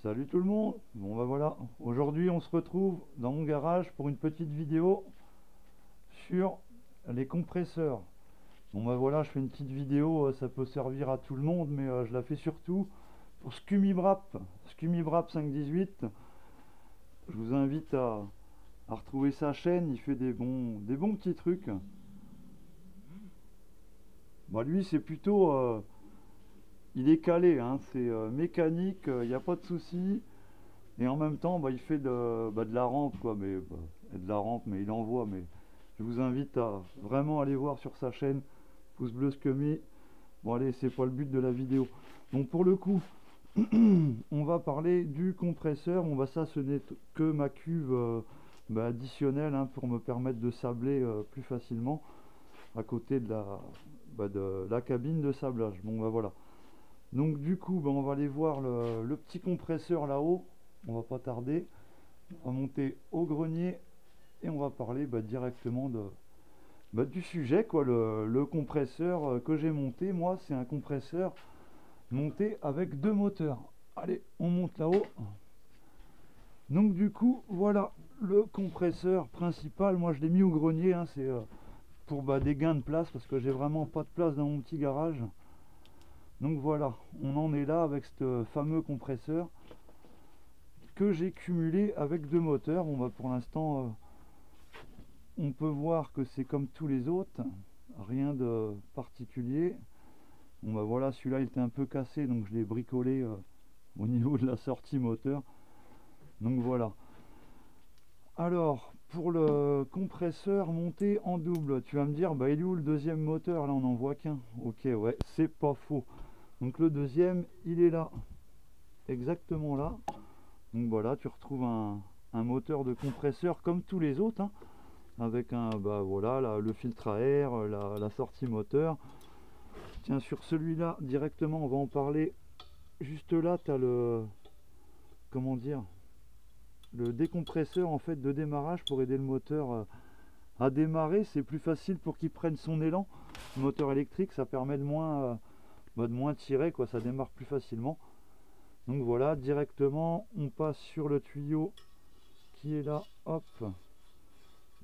Salut tout le monde. Bon bah voilà, aujourd'hui on se retrouve dans mon garage pour une petite vidéo sur les compresseurs. Bon bah voilà, je fais une petite vidéo, ça peut servir à tout le monde, mais je la fais surtout pour Scumibrap 518. Je vous invite à retrouver sa chaîne, il fait des bons petits trucs. Bah lui c'est plutôt, il est calé, hein, c'est mécanique, il n'y a pas de souci. Et en même temps, bah, il fait de la rampe, quoi, de la rampe, mais il envoie. Mais je vous invite à vraiment aller voir sur sa chaîne, pouce bleu Scummy. Bon, allez, c'est pas le but de la vidéo. Donc, pour le coup, on va parler du compresseur. On va ça, ce n'est que ma cuve additionnelle, hein, pour me permettre de sabler plus facilement à côté de la cabine de sablage. Bon, bah voilà. Donc, du coup, bah, on va aller voir le petit compresseur là-haut. On va pas tarder, on va monter au grenier et on va parler directement du sujet, quoi. Le compresseur que j'ai monté, moi, c'est un compresseur monté avec deux moteurs. Allez, on monte là-haut. Donc du coup, voilà le compresseur principal. Moi, je l'ai mis au grenier, hein, c'est pour des gains de place parce que j'ai vraiment pas de place dans mon petit garage. Donc voilà, on en est là avec ce fameux compresseur que j'ai cumulé avec deux moteurs. Bon bah pour l'instant on peut voir que c'est comme tous les autres, rien de particulier. Bon bah voilà, celui-là il était un peu cassé, donc je l'ai bricolé au niveau de la sortie moteur. Donc voilà. Alors pour le compresseur monté en double, tu vas me dire bah il est où le deuxième moteur? Là on n'en voit qu'un. Ok, ouais, c'est pas faux. Donc le deuxième il est là, exactement là. Donc voilà, tu retrouves un moteur de compresseur comme tous les autres, hein, avec voilà, le filtre à air, la sortie moteur. Tiens, sur celui-là directement, on va en parler. Juste là, tu as comment dire, le décompresseur en fait de démarrage pour aider le moteur à démarrer. C'est plus facile pour qu'il prenne son élan. Le moteur électrique, ça permet de moins tirer, quoi. Ça démarre plus facilement. Donc voilà, directement, on passe sur le tuyau qui est là, hop,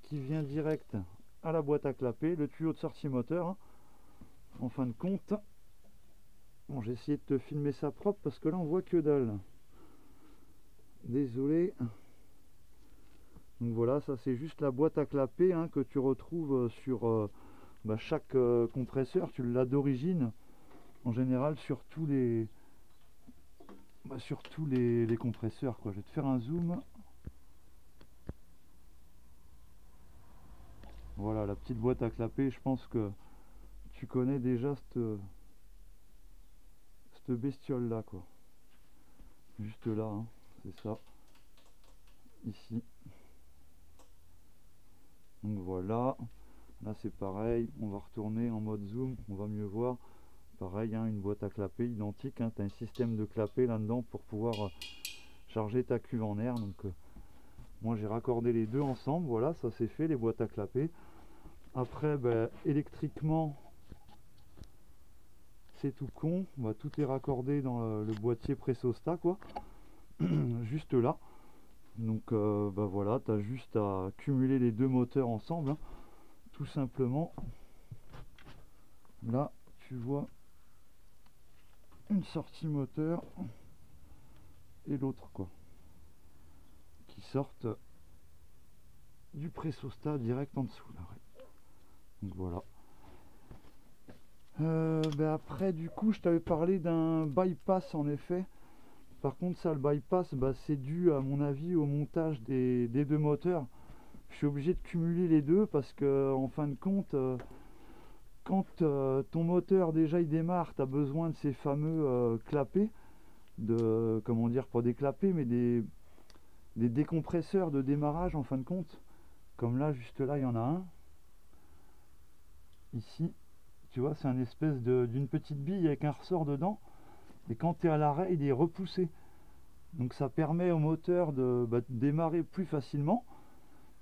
qui vient direct à la boîte à clapper, le tuyau de sortie moteur, hein, en fin de compte. Bon, j'ai essayé de te filmer ça propre parce que là on voit que dalle. Désolé. Donc voilà, ça c'est juste la boîte à clapper, hein, que tu retrouves sur chaque compresseur. Tu l'as d'origine en général sur tous les compresseurs, quoi. Je vais te faire un zoom. Voilà la petite boîte à clapper. Je pense que tu connais déjà cette bestiole là, quoi. Juste là, hein, c'est ça. Ici. Donc voilà. Là c'est pareil. On va retourner en mode zoom. On va mieux voir. Pareil, hein, une boîte à clapper identique, hein, tu as un système de clapet là-dedans pour pouvoir charger ta cuve en air. Donc moi j'ai raccordé les deux ensemble, voilà, ça c'est fait, les boîtes à clapper. Après électriquement c'est tout con, tout est raccordé dans le boîtier Pressostat, quoi. Juste là. Donc voilà, tu as juste à cumuler les deux moteurs ensemble, hein, tout simplement. Là tu vois une sortie moteur et l'autre, quoi, qui sortent du Pressostat direct en dessous là, ouais. Donc voilà. Après du coup je t'avais parlé d'un bypass, en effet. Par contre ça, le bypass, c'est dû à mon avis au montage des deux moteurs. Je suis obligé de cumuler les deux parce que en fin de compte quand ton moteur déjà il démarre, tu as besoin de ces fameux clapets, comment dire, pas des clapets mais des décompresseurs de démarrage, en fin de compte. Comme là, juste là, il y en a un. Ici, tu vois, c'est un espèce d'une petite bille avec un ressort dedans. Et quand tu es à l'arrêt, il est repoussé. Donc ça permet au moteur de démarrer plus facilement.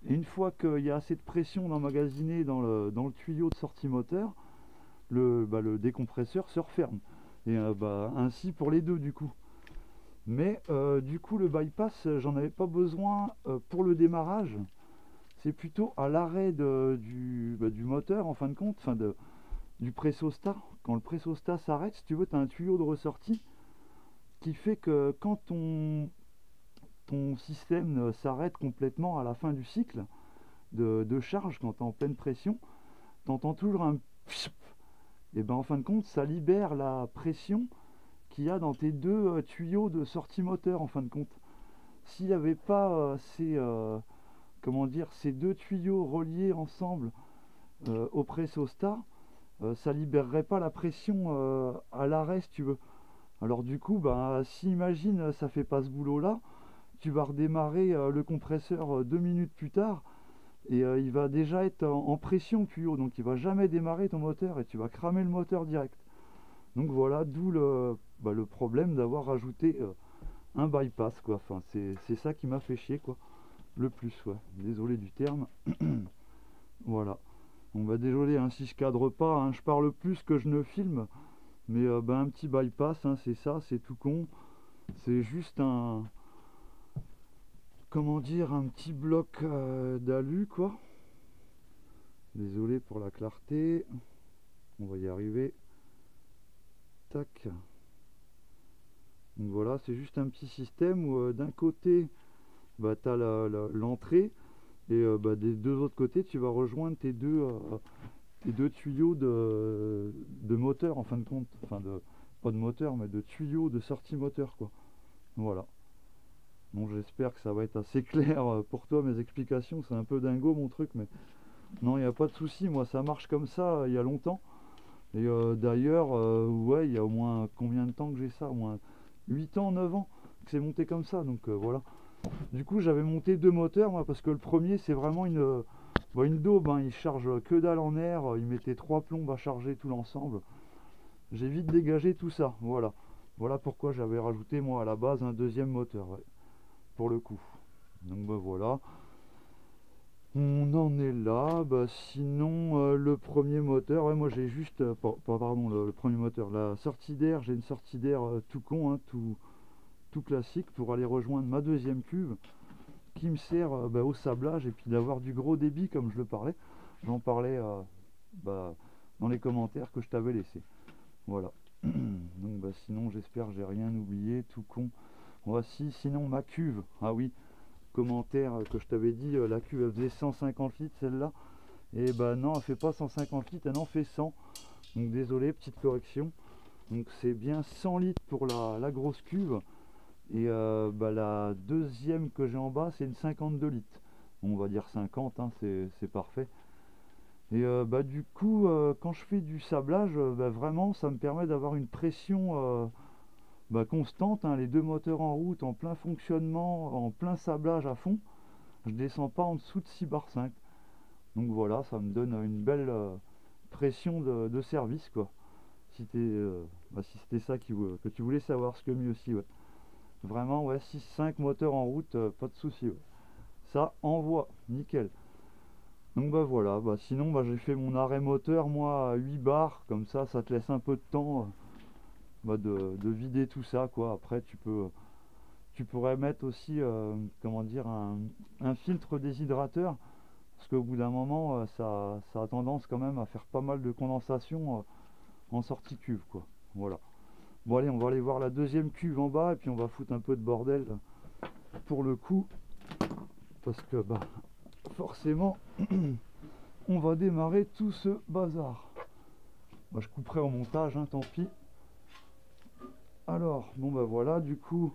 Et une fois qu'il y a assez de pression d'emmagasiner dans le tuyau de sortie moteur, le décompresseur se referme. Et ainsi pour les deux, du coup. Mais du coup le bypass, j'en avais pas besoin pour le démarrage. C'est plutôt à l'arrêt du moteur en fin de compte, du pressostat. Quand le pressostat s'arrête, si tu veux, tu as un tuyau de ressortie qui fait que quand ton système s'arrête complètement à la fin du cycle de charge, quand tu es en pleine pression, tu entends toujours un pshp. Et ben en fin de compte, ça libère la pression qu'il y a dans tes deux tuyaux de sortie moteur en fin de compte. S'il n'y avait pas comment dire, ces deux tuyaux reliés ensemble au pressostat, ça libérerait pas la pression à l'arrêt si tu veux. Alors du coup, bah, si imagine ça fait pas ce boulot là, tu vas redémarrer le compresseur 2 minutes plus tard et il va déjà être en pression le tuyau, donc il va jamais démarrer ton moteur et tu vas cramer le moteur direct. Donc voilà, d'où le problème d'avoir rajouté un bypass quoi. Enfin, c'est ça qui m'a fait chier quoi, le plus ouais. Désolé du terme. Voilà. Bon bah désolé hein, si je cadre pas, hein, je parle plus que je ne filme, mais bah, un petit bypass, hein, c'est ça, c'est tout con. C'est juste un, comment dire, un petit bloc d'alu quoi. Désolé pour la clarté. On va y arriver. Tac. Donc voilà, c'est juste un petit système où d'un côté, bah, tu as l'entrée et bah, des deux autres côtés, tu vas rejoindre tes deux tuyaux de moteur en fin de compte. Enfin, pas de moteur, mais de tuyaux de sortie moteur quoi. Voilà. Bon, j'espère que ça va être assez clair pour toi, mes explications. C'est un peu dingo mon truc, mais non, il n'y a pas de souci. Moi, ça marche comme ça il y a longtemps. Et d'ailleurs, ouais, il y a au moins combien de temps que j'ai ça? Au moins 8 ans, 9 ans que c'est monté comme ça. Donc voilà. Du coup, j'avais monté deux moteurs, moi, parce que le premier, c'est vraiment une daube. Hein. Il charge que dalle en air. Il mettait 3 plombes à charger tout l'ensemble. J'ai vite dégagé tout ça. Voilà. Voilà pourquoi j'avais rajouté, moi, à la base, un deuxième moteur. Ouais, pour le coup. Donc bah voilà. On en est là, bah sinon le premier moteur, ouais, moi j'ai juste, pardon, le premier moteur, la sortie d'air, j'ai une sortie d'air tout con, hein, tout classique pour aller rejoindre ma deuxième cuve qui me sert bah, au sablage et puis d'avoir du gros débit comme je le parlais. J'en parlais bah, dans les commentaires que je t'avais laissé. Voilà. Donc bah sinon j'espère que j'ai rien oublié, tout con. Voici sinon ma cuve, ah oui. Commentaire que je t'avais dit, la cuve elle faisait 150 litres celle-là, et bah non elle fait pas 150 litres, elle en fait 100, donc désolé, petite correction. Donc c'est bien 100 litres pour la grosse cuve, et bah, la deuxième que j'ai en bas c'est une 52 litres, on va dire 50 hein, c'est parfait. Et bah du coup quand je fais du sablage, bah, vraiment ça me permet d'avoir une pression bah, constante, hein, les deux moteurs en route, en plein fonctionnement, en plein sablage à fond, je descends pas en dessous de 6 bar 5. Donc voilà, ça me donne une belle pression de service quoi. Si, bah, si c'était ça que tu voulais savoir, ce que mieux aussi, ouais. Vraiment, ouais, 6-5 moteurs en route, pas de souci. Ouais. Ça envoie, nickel. Donc bah voilà, bah, sinon bah, j'ai fait mon arrêt moteur moi à 8 bars, comme ça te laisse un peu de temps bah, de vider tout ça quoi. Après tu pourrais mettre aussi comment dire un filtre déshydrateur parce qu'au bout d'un moment ça a tendance quand même à faire pas mal de condensation en sortie cuve quoi. Voilà. Bon allez, on va aller voir la deuxième cuve en bas et puis on va foutre un peu de bordel pour le coup parce que bah forcément on va démarrer tout ce bazar. Bah, je couperai au montage hein, tant pis. Alors bon bah voilà, du coup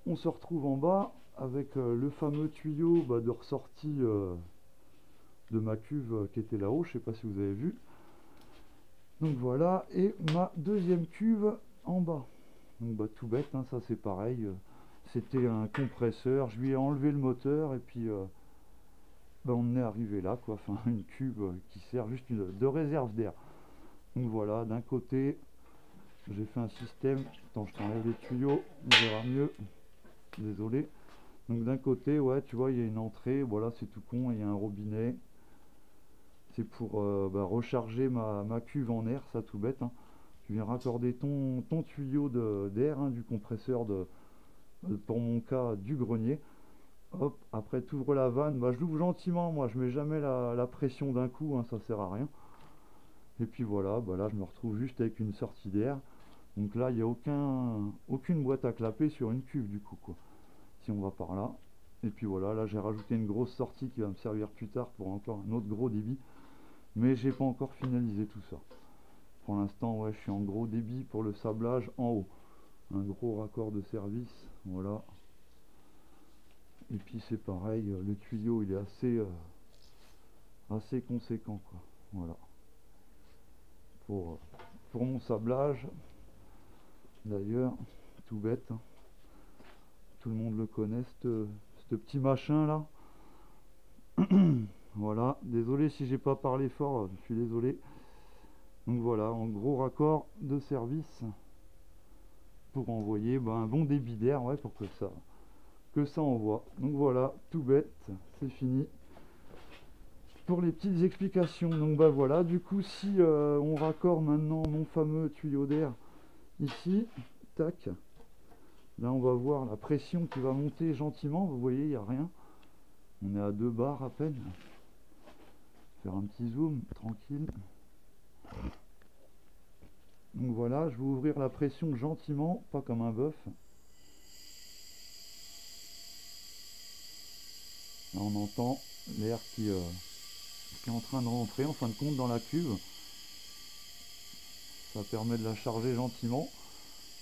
on se retrouve en bas avec le fameux tuyau bah, de ressortie de ma cuve qui était là-haut, je sais pas si vous avez vu. Donc voilà, et ma deuxième cuve en bas. Donc bah tout bête, hein, ça c'est pareil. C'était un compresseur, je lui ai enlevé le moteur et puis bah, on est arrivé là quoi. Enfin une cuve qui sert juste de réserve d'air. Donc voilà, d'un côté j'ai fait un système. Attends, je t'enlève les tuyaux, on verra mieux. Désolé. Donc d'un côté, ouais, tu vois, il y a une entrée, voilà, c'est tout con, il y a un robinet. C'est pour bah, recharger ma cuve en air, ça tout bête. Hein. tu viens raccorder ton tuyau d'air, hein, du compresseur pour mon cas du grenier. Hop, après tu ouvres la vanne, bah, je l'ouvre gentiment, moi je mets jamais la pression d'un coup, hein, ça sert à rien. Et puis voilà, bah là je me retrouve juste avec une sortie d'air. Donc là il n'y a aucune boîte à clapper sur une cuve du coup, quoi. Si on va par là. Et puis voilà, là j'ai rajouté une grosse sortie qui va me servir plus tard pour encore un autre gros débit. Mais j'ai pas encore finalisé tout ça. Pour l'instant, ouais, je suis en gros débit pour le sablage en haut. Un gros raccord de service, voilà. Et puis c'est pareil, le tuyau il est assez conséquent, quoi. Voilà. Pour mon sablage, d'ailleurs, tout bête, hein. Tout le monde le connaît, ce petit machin là. Voilà, désolé si j'ai pas parlé fort, je suis désolé. Donc voilà, en gros raccord de service pour envoyer un bon débit d'air, ouais, pour que ça envoie. Donc voilà, tout bête, c'est fini pour les petites explications. Donc bah voilà, du coup si on raccorde maintenant mon fameux tuyau d'air ici, tac, là on va voir la pression qui va monter gentiment. Vous voyez, il n'y a rien, on est à 2 bars à peine. Faire un petit zoom tranquille. Donc voilà, je vais ouvrir la pression gentiment, pas comme un bœuf. Là on entend l'air qui est en train de rentrer en fin de compte dans la cuve. Ça permet de la charger gentiment.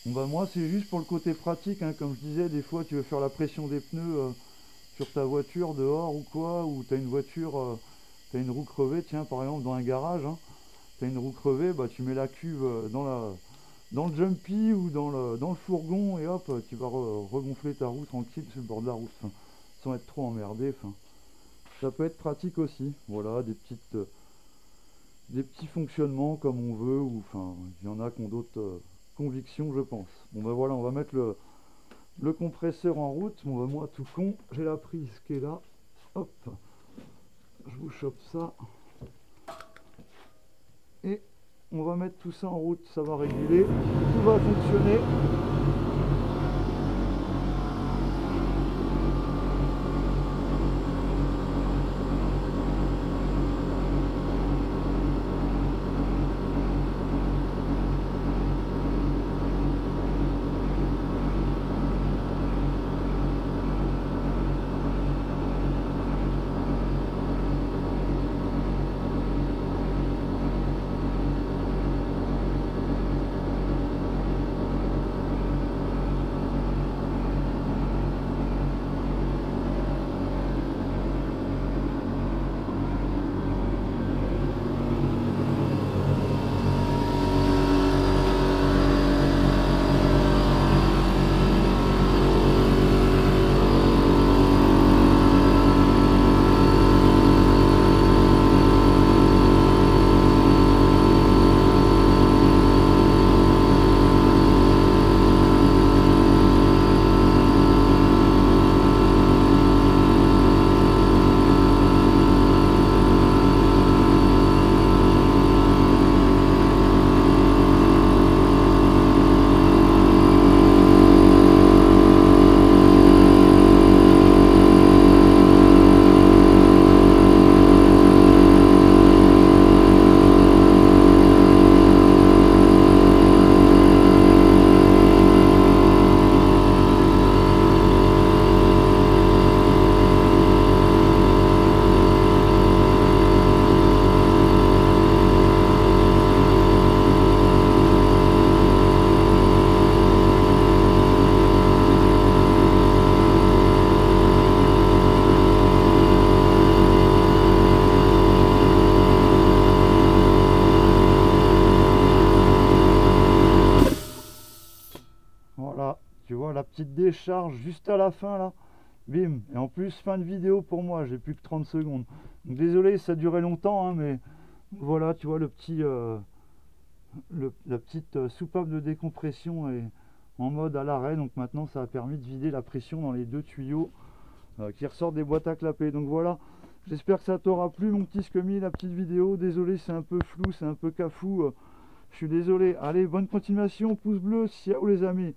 Bon bah moi c'est juste pour le côté pratique, hein, comme je disais, des fois tu veux faire la pression des pneus sur ta voiture dehors ou quoi, ou tu as une voiture, tu as une roue crevée, tiens par exemple dans un garage, hein, tu as une roue crevée, bah tu mets la cuve dans le jumpy ou dans le fourgon et hop, tu vas regonfler ta roue tranquille sur le bord de la route, enfin, sans être trop emmerdé. Enfin, ça peut être pratique aussi. Voilà, des petits fonctionnements comme on veut, ou enfin, il y en a qui ont d'autres convictions, je pense. Bon ben voilà, on va mettre le compresseur en route. Bon ben moi, tout con, j'ai la prise qui est là. Hop, je vous chope ça. Et on va mettre tout ça en route, ça va réguler, tout va fonctionner. Voilà, tu vois la petite décharge juste à la fin là, bim. Et en plus fin de vidéo pour moi, j'ai plus que 30 secondes. Donc désolé, ça durait longtemps, hein, mais voilà, tu vois le petit la petite soupape de décompression est en mode à l'arrêt. Donc maintenant ça a permis de vider la pression dans les 2 tuyaux qui ressortent des boîtes à clapper. Donc voilà, j'espère que ça t'aura plu mon petit Scummy, la petite vidéo. Désolé, c'est un peu flou, c'est un peu cafou. Je suis désolé. Allez, bonne continuation, pouce bleu, ciao les amis.